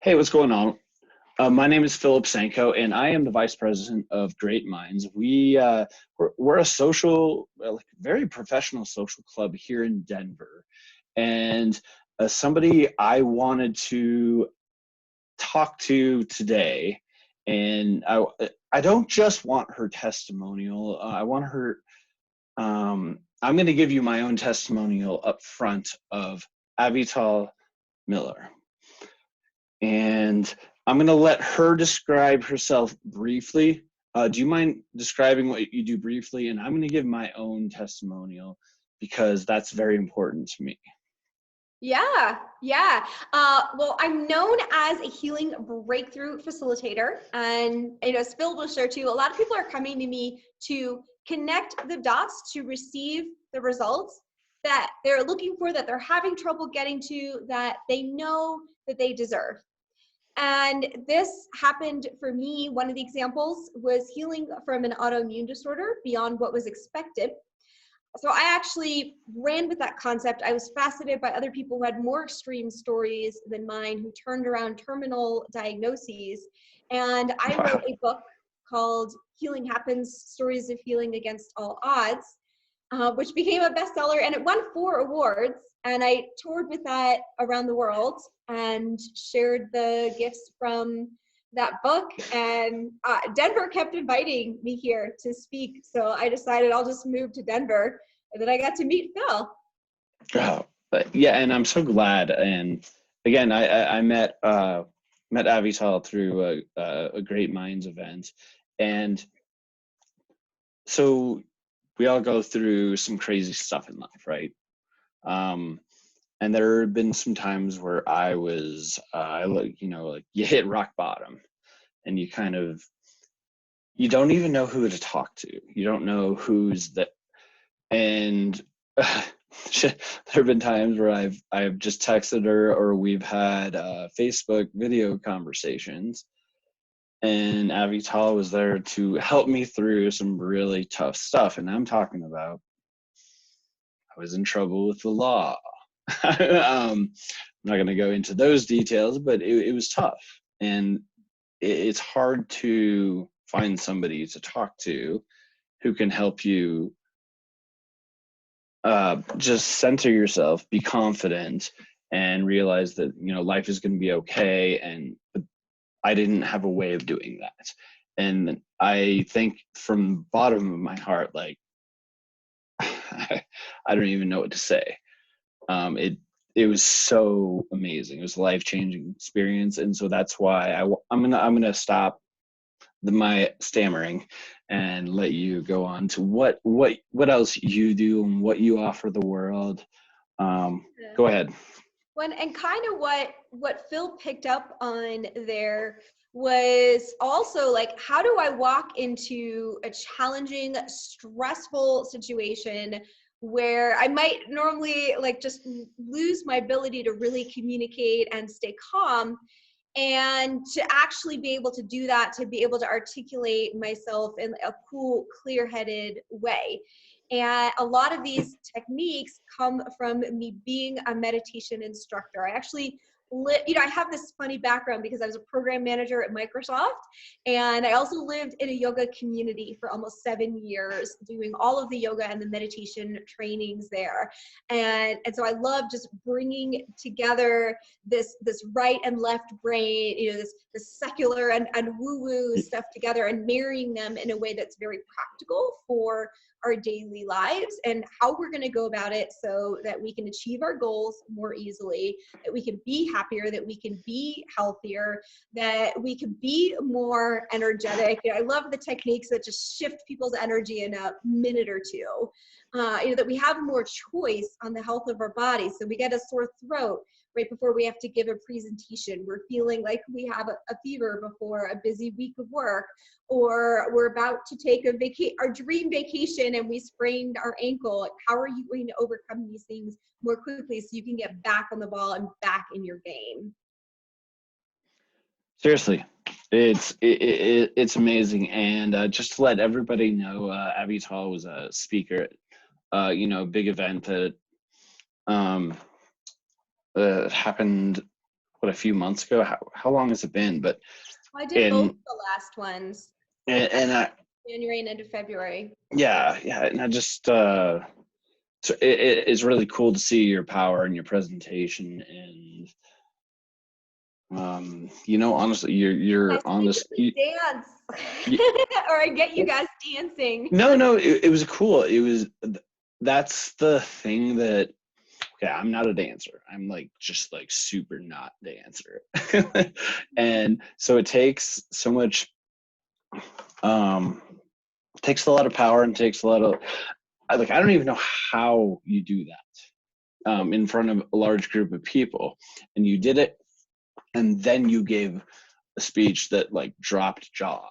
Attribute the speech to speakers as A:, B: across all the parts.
A: Hey, what's going on? My name is Philip Sanko, and I am the vice president of Great Minds. We're a social, like very professional social club here in Denver, and somebody I wanted to talk to today, and I don't just want her testimonial. I want her. I'm going to give you my own testimonial up front of Avital Miller. And I'm going to let her describe herself briefly. Do you mind describing what you do briefly? And I'm going to give my own testimonial because that's very important to me.
B: Yeah. Well, I'm known as a healing breakthrough facilitator, and as Phil will share too, a lot of people are coming to me to connect the dots to receive the results that they're looking for, that they're having trouble getting to, that they know that they deserve. And this happened for me. One of the examples was healing from an autoimmune disorder beyond what was expected. So I actually ran with that concept. I was fascinated by other people who had more extreme stories than mine, who turned around terminal diagnoses. And I wrote
A: Wow.
B: a book called Healing Happens, Stories of Healing Against All Odds, which became a bestseller, and it won 4 awards. And I toured with that around the world and shared the gifts from that book. And Denver kept inviting me here to speak. So I decided I'll just move to Denver. And then I got to meet Phil.
A: Oh, but yeah, and I'm so glad. And again, I met Avital through a Great Minds event, and so we all go through some crazy stuff in life, right? Um, and there have been some times where I was, like you hit rock bottom, and you don't even know who to talk to. You don't know who's that, and there have been times where I've just texted her, or we've had Facebook video conversations, and Avital was there to help me through some really tough stuff. And I'm talking about I was in trouble with the law. I'm not going to go into those details, but it was tough, and it's hard to find somebody to talk to who can help you just center yourself, be confident, and realize that life is going to be okay. And I didn't have a way of doing that, and I think from the bottom of my heart, like I don't even know what to say. It was so amazing. It was a life-changing experience, and so that's why I'm gonna stop my stammering and let you go on to what else you do and what you offer the world. Go ahead.
B: And kind of what Phil picked up on there was also like, how do I walk into a challenging, stressful situation where I might normally like just lose my ability to really communicate and stay calm, and to actually be able to do that, to be able to articulate myself in a cool, clear-headed way. And a lot of these techniques come from me being a meditation instructor. I actually I have this funny background because I was a program manager at Microsoft, and I also lived in a yoga community for almost 7 years, doing all of the yoga and the meditation trainings there. And so I love just bringing together this right and left brain, this secular and woo-woo stuff together, and marrying them in a way that's very practical for our daily lives and how we're going to go about it so that we can achieve our goals more easily, that we can be happier, that we can be healthier, that we can be more energetic. I love the techniques that just shift people's energy in a minute or two. That we have more choice on the health of our body. So we get a sore throat right before we have to give a presentation. We're feeling like we have a fever before a busy week of work, or we're about to take our dream vacation and we sprained our ankle. How are you going to overcome these things more quickly so you can get back on the ball and back in your game?
A: Seriously, it's amazing. And just to let everybody know, Avital was a speaker at big event that happened a few months ago. How long has it been? But
B: I did both
A: and
B: the last ones,
A: and I
B: January and end of February.
A: yeah, and I just so it's really cool to see your power and your presentation, and honestly,
B: I
A: you're
B: think
A: honest.
B: it's a dance,
A: You,
B: or I get you guys dancing.
A: no, it was cool. That's the thing that, okay, I'm not a dancer. I'm like just like super not dancer. And so it takes so much, um takes a lot of power and takes a lot of, I don't even know how you do that in front of a large group of people. And you did it, and then you gave a speech that like dropped jaws.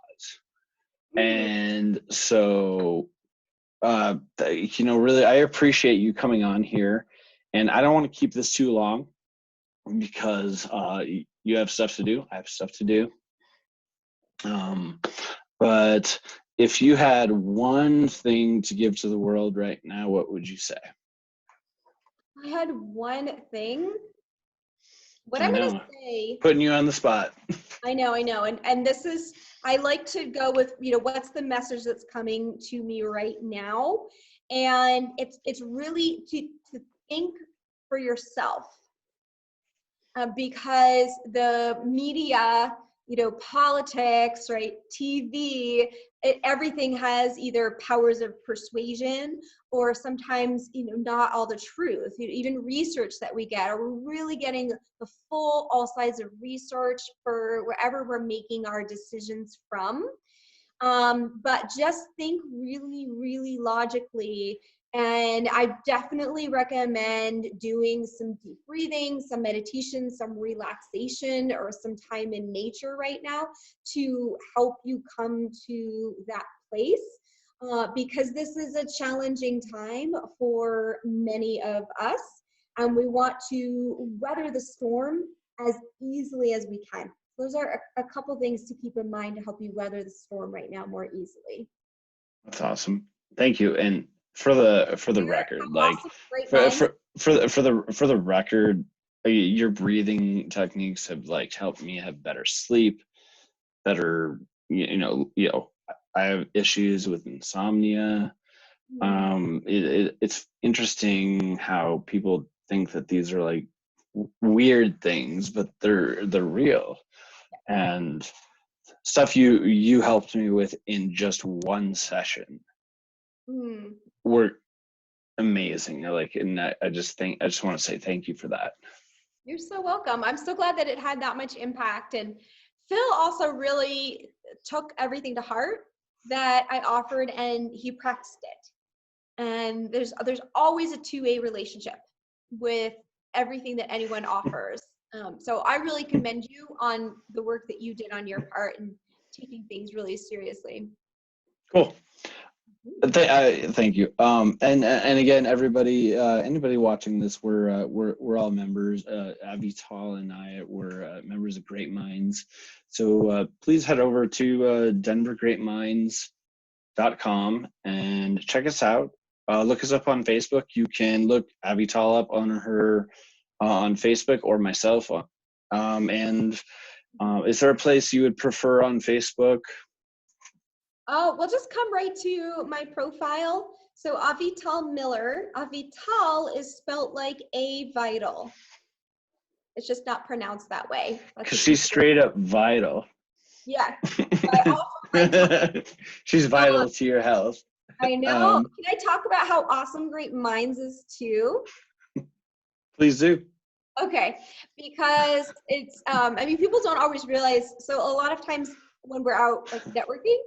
B: Mm.
A: And so really, I appreciate you coming on here, and I don't want to keep this too long because you have stuff to do. I have stuff to do. But if you had one thing to give to the world right now, what would you say?
B: I had one thing. What
A: I
B: I'm gonna
A: know,
B: say,
A: putting you on the spot.
B: I know, and this is, I like to go with, what's the message that's coming to me right now, and it's really to think for yourself, because the media, politics, right, TV, everything has either powers of persuasion or sometimes, not all the truth. Even research that we get, are we really getting the full, all sides of research for wherever we're making our decisions from? But just think really, really logically. And I definitely recommend doing some deep breathing, some meditation, some relaxation, or some time in nature right now to help you come to that place. Because this is a challenging time for many of us, and we want to weather the storm as easily as we can. Those are a couple things to keep in mind to help you weather the storm right now more easily.
A: That's awesome. Thank you. And for the
B: Hear
A: record,
B: how
A: like
B: awesome great
A: for
B: minds.
A: for for the record, your breathing techniques have like helped me have better sleep, better, I have issues with insomnia. It's interesting how people think that these are like weird things, but they're real. And stuff you helped me with in just one session
B: Mm.
A: were amazing. And I just want to say thank you for that.
B: You're so welcome. I'm so glad that it had that much impact. And Phil also really took everything to heart that I offered, and he practiced it. And there's always a two-way relationship with everything that anyone offers. So I really commend you on the work that you did on your part and taking things really seriously.
A: Cool. Thank you. And again, everybody, anybody watching this, we're all members. Avital and I were members of Great Minds. So please head over to denvergreatminds.com and check us out. Look us up on Facebook. You can look Avital up on her on Facebook, or myself. And is there a place you would prefer on Facebook?
B: Oh, well, just come right to my profile. So Avital Miller. Avital is spelt like a vital. It's just not pronounced that way. That's
A: Because
B: the
A: she's
B: easiest.
A: straight up vital.
B: Yeah. I also like to,
A: She's
B: uh,
A: vital to your health.
B: I know.
A: Um,
B: Can I talk about how awesome Great Minds is too?
A: please do.
B: Okay, because it's I mean, people don't always realize, so a lot of times when we're out like networking,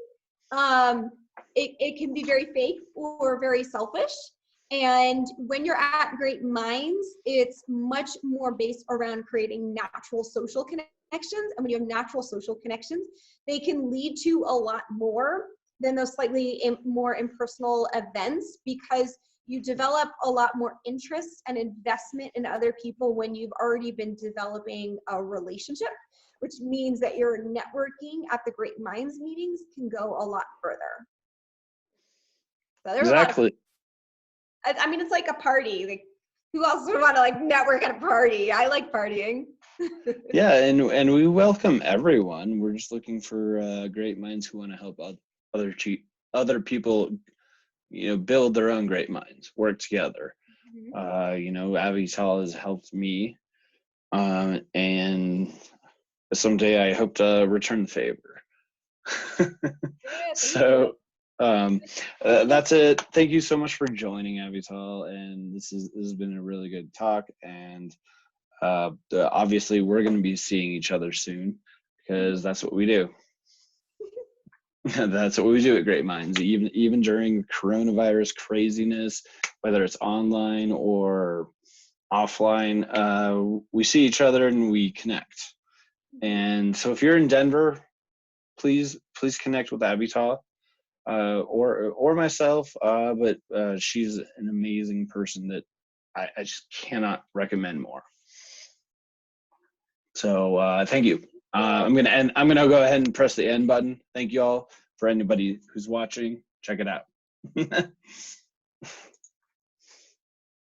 B: um it can be very fake or very selfish. And when you're at Great Minds, it's much more based around creating natural social connections. And when you have natural social connections, they can lead to a lot more than those slightly more impersonal events, because you develop a lot more interest and investment in other people when you've already been developing a relationship, which means that your networking at the Great Minds meetings can go a lot further. So there's a lot of,
A: Exactly.
B: I mean, it's like a party. Like, who else would want to like network at a party? I like partying.
A: Yeah, and we welcome everyone. We're just looking for great minds who want to help other people, build their own great minds, work together.
B: Mhm.
A: Avital has helped me, and someday I hope to return the favor.
B: Yeah, thank you.
A: So that's it. Thank you so much for joining, Avital, and this has been a really good talk. And obviously, we're going to be seeing each other soon
B: Mhm.
A: because that's what we do. That's what we do at Great Minds. Even during coronavirus craziness, whether it's online or offline, we see each other and we connect.
B: Mhm.
A: And so, if you're in Denver, please connect with Avital or myself. But she's an amazing person that I just cannot recommend more. So thank you.
B: Well,
A: I'm gonna go ahead and press the end button. Thank you all for anybody who's watching. Check it out.